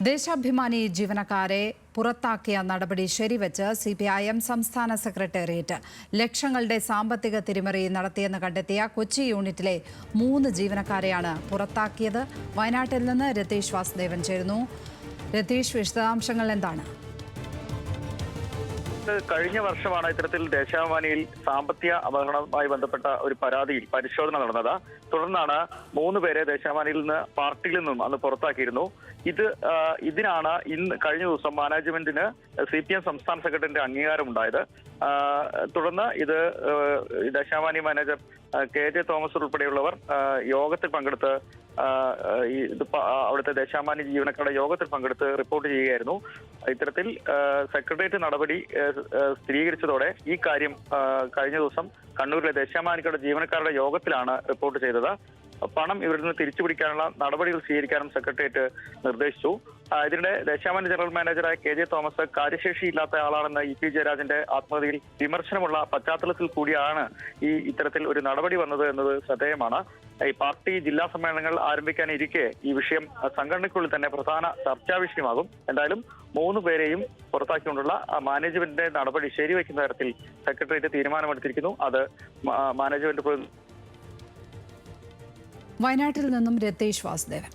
ദേശാഭിമാനി ജീവനക്കാരെ പുറത്താക്കിയ നടപടി ശരിവെച്ച് CPIM സംസ്ഥാന സെക്രട്ടേറിയറ്റ് ലക്ഷങ്ങളുടെ സാമ്പത്തിക തിരിമറി നടത്തിയെന്ന് കണ്ടെത്തിയ കൊച്ചി യൂണിറ്റിലെ 3 ജീവനക്കാരെയാണ് പുറത്താക്കിയത്. വയനാട്ടിൽ നിന്ന് രതീഷ് വാസുദേവൻ ചേരുന്നു. രതീഷ്, വിശദാംശങ്ങൾ എന്താണ്? കഴിഞ്ഞ വർഷമാണ് ഇത്തരത്തിൽ ദേശാഭിമാനിയിൽ സാമ്പത്തിക അപകടവുമായി ബന്ധപ്പെട്ട ഒരു പരാതിയിൽ പരിശോധന നടന്നത്. തുടർന്നാണ് 3 പേരെ ദേശാഭിമാനിയിൽ നിന്ന് പാർട്ടിയിൽ നിന്നും അന്ന് പുറത്താക്കിയിരുന്നു. ഇതിനാണ് കഴിഞ്ഞ ദിവസം മാനേജ്മെന്റിന് CPM സംസ്ഥാന സെക്രട്ടറിന്റെ അംഗീകാരം ഉണ്ടായത്. തുടർന്ന് ഇത് ദേശാഭിമാനി മാനേജർ KJ തോമസ് ഉൾപ്പെടെയുള്ളവർ യോഗത്തിൽ പങ്കെടുത്ത് അവിടുത്തെ ദേശാഭിമാനി ജീവനക്കാരുടെ യോഗത്തിൽ പങ്കെടുത്ത് റിപ്പോർട്ട് ചെയ്യുകയായിരുന്നു. ഇത്തരത്തിൽ സെക്രട്ടേറിയറ്റ് നടപടി സ്ഥിരീകരിച്ചതോടെ ഈ കാര്യം കഴിഞ്ഞ ദിവസം കണ്ണൂരിലെ ദേശാഭിമാനികളുടെ ജീവനക്കാരുടെ യോഗത്തിലാണ് റിപ്പോർട്ട് ചെയ്തത്. പണം ഇവരിൽ നിന്ന് തിരിച്ചുപിടിക്കാനുള്ള നടപടികൾ സ്വീകരിക്കാനും സെക്രട്ടേറിയറ്റ് നിർദ്ദേശിച്ചു. ഇതിനിടെ ദേശാഭിമാനി ജനറൽ മാനേജറായ KJ തോമസ് കാര്യശേഷിയില്ലാത്ത ആളാണെന്ന് EP ജയരാജന്റെ ആത്മകഥയിൽ വിമർശനമുള്ള പശ്ചാത്തലത്തിൽ കൂടിയാണ് ഇത്തരത്തിൽ ഒരു നടപടി വന്നത് എന്നത് ശ്രദ്ധേയമാണ്. ഈ പാർട്ടി ജില്ലാ സമ്മേളനങ്ങൾ ആരംഭിക്കാനിരിക്കെ ഈ വിഷയം സംഘടനയ്ക്കുള്ളിൽ തന്നെ പ്രധാന ചർച്ചാ വിഷയമാകും. എന്തായാലും 3 പേരെയും പുറത്താക്കിക്കൊണ്ടുള്ള മാനേജ്മെന്റിന്റെ നടപടി ശരിവെക്കുന്ന തരത്തിൽ സെക്രട്ടേറിയറ്റ് തീരുമാനമെടുത്തിരിക്കുന്നു. അത് മാനേജ്മെന്റ് വയനാട്ടിൽ നിന്നും രതീഷ് വാസുദേവൻ.